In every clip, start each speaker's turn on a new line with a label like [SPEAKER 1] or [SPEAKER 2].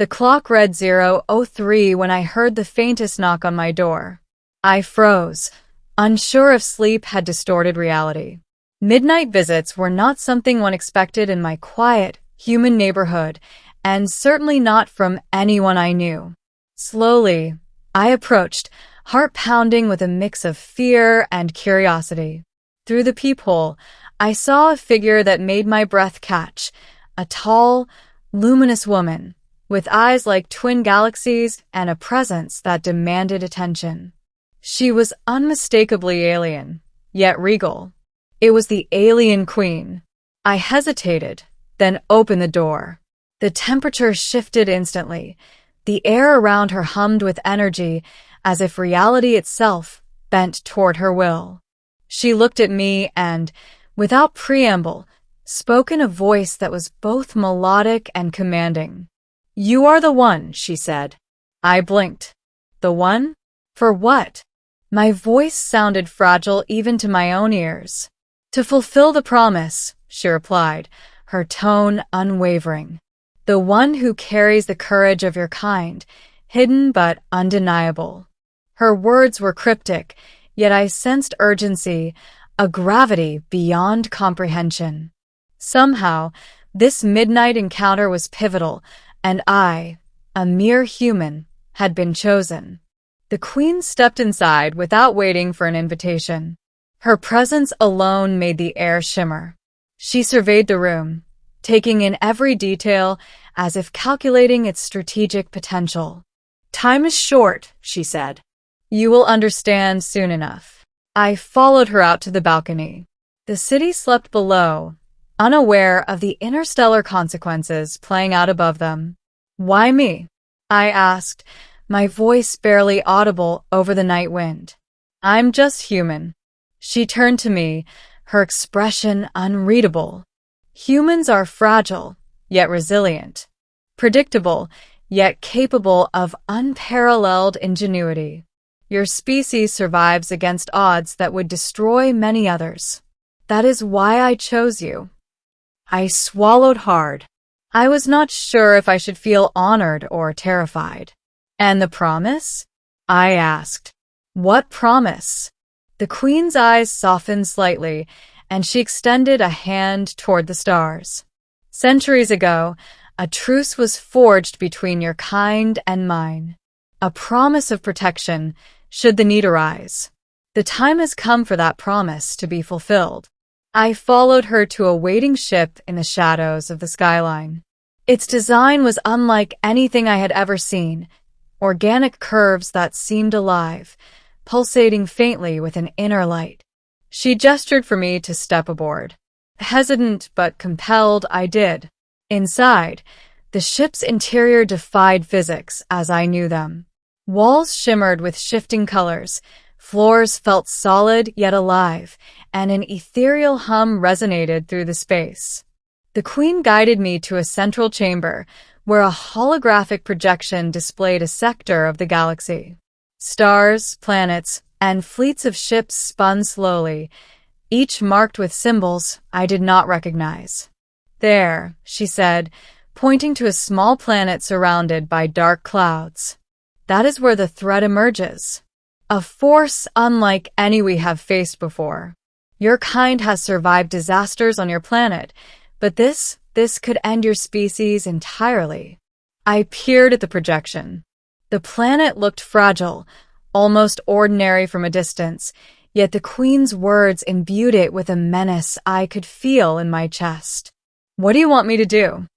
[SPEAKER 1] The clock read 0:03 when I heard the faintest knock on my door. I froze, unsure if sleep had distorted reality. Midnight visits were not something one expected in my quiet, human neighborhood, and certainly not from anyone I knew. Slowly, I approached, heart pounding with a mix of fear and curiosity. Through the peephole, I saw a figure that made my breath catch, a tall, luminous woman, with eyes like twin galaxies and a presence that demanded attention. She was unmistakably alien, yet regal. It was the Alien Queen. I hesitated, then opened the door. The temperature shifted instantly. The air around her hummed with energy, as if reality itself bent toward her will. She looked at me and, without preamble, spoke in a voice that was both melodic and commanding. "You are the one," she said. I blinked. The one? For what? My voice sounded fragile even to my own ears. "To fulfill the promise," she replied, her tone unwavering. "The one who carries the courage of your kind, hidden but undeniable." Her words were cryptic, yet I sensed urgency, a gravity beyond comprehension. Somehow, this midnight encounter was pivotal, and I, a mere human, had been chosen. The Queen stepped inside without waiting for an invitation. Her presence alone made the air shimmer. She surveyed the room, taking in every detail as if calculating its strategic potential. "Time is short," she said. "You will understand soon enough." I followed her out to the balcony. The city slept below, unaware of the interstellar consequences playing out above them. "Why me?" I asked, my voice barely audible over the night wind. "I'm just human." She turned to me, her expression unreadable. "Humans are fragile, yet resilient. Predictable, yet capable of unparalleled ingenuity. Your species survives against odds that would destroy many others. That is why I chose you." I swallowed hard. I was not sure if I should feel honored or terrified. "And the promise?" I asked. "What promise?" The Queen's eyes softened slightly, and she extended a hand toward the stars. "Centuries ago, a truce was forged between your kind and mine. A promise of protection, should the need arise. The time has come for that promise to be fulfilled." I followed her to a waiting ship in the shadows of the skyline. Its design was unlike anything I had ever seen, organic curves that seemed alive, pulsating faintly with an inner light. She gestured for me to step aboard. Hesitant but compelled, I did. Inside, the ship's interior defied physics as I knew them. Walls shimmered with shifting colors, floors felt solid yet alive, and an ethereal hum resonated through the space. The Queen guided me to a central chamber, where a holographic projection displayed a sector of the galaxy. Stars, planets, and fleets of ships spun slowly, each marked with symbols I did not recognize. "There," she said, pointing to a small planet surrounded by dark clouds. "That is where the threat emerges. A force unlike any we have faced before. Your kind has survived disasters on your planet, but this could end your species entirely." I peered at the projection. The planet looked fragile, almost ordinary from a distance, yet the Queen's words imbued it with a menace I could feel in my chest. "What do you want me to do?"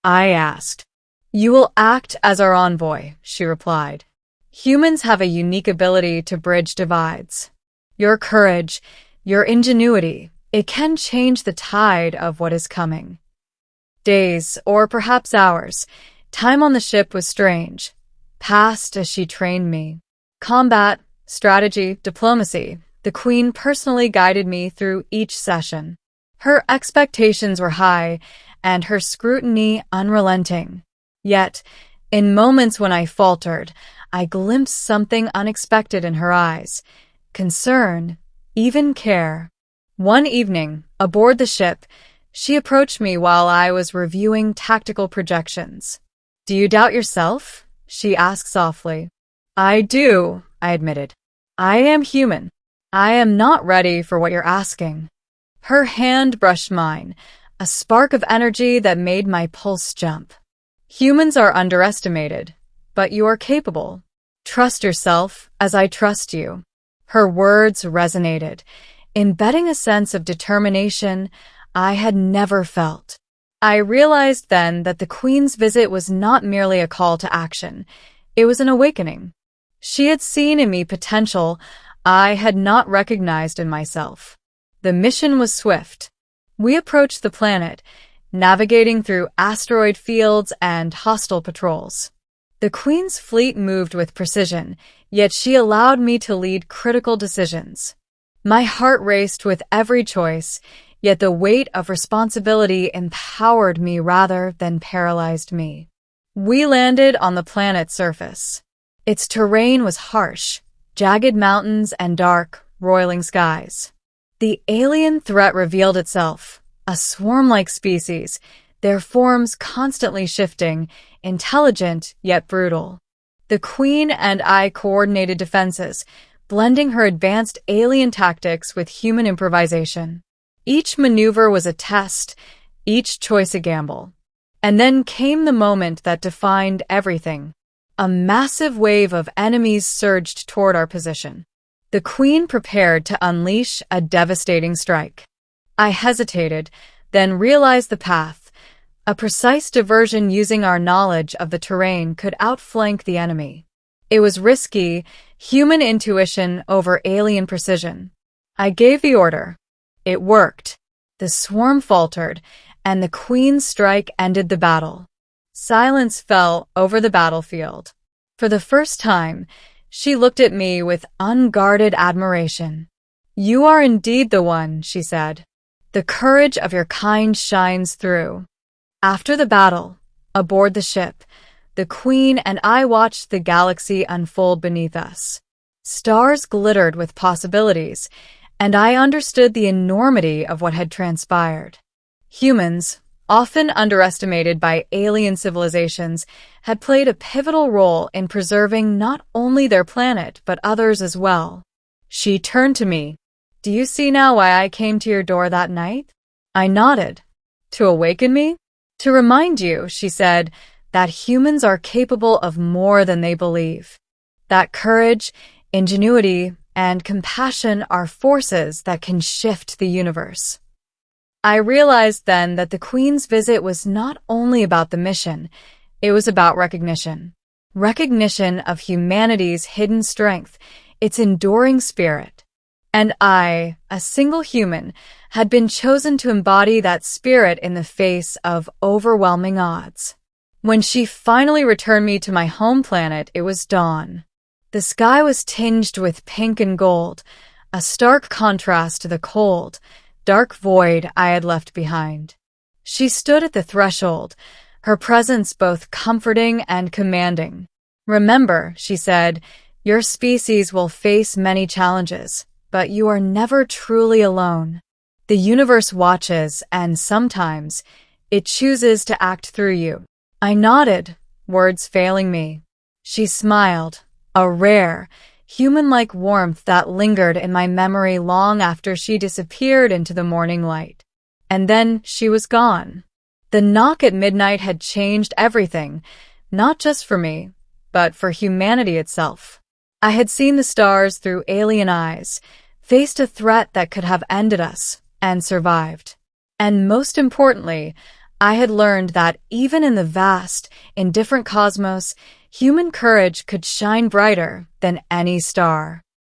[SPEAKER 1] I asked. "You will act as our envoy," she replied. "Humans have a unique ability to bridge divides. Your courage, your ingenuity, it can change the tide of what is coming." Days, or perhaps hours, time on the ship was strange, passed as she trained me. Combat, strategy, diplomacy, the Queen personally guided me through each session. Her expectations were high, and her scrutiny unrelenting. Yet, in moments when I faltered, I glimpsed something unexpected in her eyes. Concern, even care. One evening, aboard the ship, she approached me while I was reviewing tactical projections. Do you doubt yourself? She asked softly. I do, I admitted. I am human. I am not ready for what you're asking. Her hand brushed mine, a spark of energy that made my pulse jump. Humans are underestimated, but you are capable. Trust yourself as I trust you. Her words resonated, embedding a sense of determination I had never felt. I realized then that the Queen's visit was not merely a call to action. It was an awakening. She had seen in me potential I had not recognized in myself. The mission was swift. We approached the planet, navigating through asteroid fields and hostile patrols. The Queen's fleet moved with precision, yet she allowed me to lead critical decisions. My heart raced with every choice, yet the weight of responsibility empowered me rather than paralyzed me. We landed on the planet's surface. Its terrain was harsh, jagged mountains and dark, roiling skies. The alien threat revealed itself, a swarm-like species, their forms constantly shifting, intelligent yet brutal. The Queen and I coordinated defenses, blending her advanced alien tactics with human improvisation. Each maneuver was a test, each choice a gamble. And then came the moment that defined everything. A massive wave of enemies surged toward our position. The Queen prepared to unleash a devastating strike. I hesitated, then realized the path. A precise diversion using our knowledge of the terrain could outflank the enemy. It was risky, human intuition over alien precision. I gave the order. It worked. The swarm faltered, and the Queen's strike ended the battle. Silence fell over the battlefield. For the first time, she looked at me with unguarded admiration. You are indeed the one, she said. The courage of your kind shines through. After the battle, aboard the ship, the Queen and I watched the galaxy unfold beneath us. Stars glittered with possibilities, and I understood the enormity of what had transpired. Humans, often underestimated by alien civilizations, had played a pivotal role in preserving not only their planet but others as well. She turned to me. Do you see now why I came to your door that night? I nodded. To awaken me? To remind you, she said, that humans are capable of more than they believe. That courage, ingenuity, and compassion are forces that can shift the universe. I realized then that the Queen's visit was not only about the mission, it was about recognition. Recognition of humanity's hidden strength, its enduring spirit. And I, a single human, had been chosen to embody that spirit in the face of overwhelming odds. When she finally returned me to my home planet, it was dawn. The sky was tinged with pink and gold, a stark contrast to the cold, dark void I had left behind. She stood at the threshold, her presence both comforting and commanding. Remember, she said, your species will face many challenges, but you are never truly alone. The universe watches, and sometimes it chooses to act through you. I nodded, words failing me. She smiled, a rare, human-like warmth that lingered in my memory long after she disappeared into the morning light. And then she was gone. The knock at midnight had changed everything, not just for me, but for humanity itself. I had seen the stars through alien eyes, faced a threat that could have ended us, and survived. And most importantly, I had learned that even in the vast, indifferent cosmos, human courage could shine brighter than any star.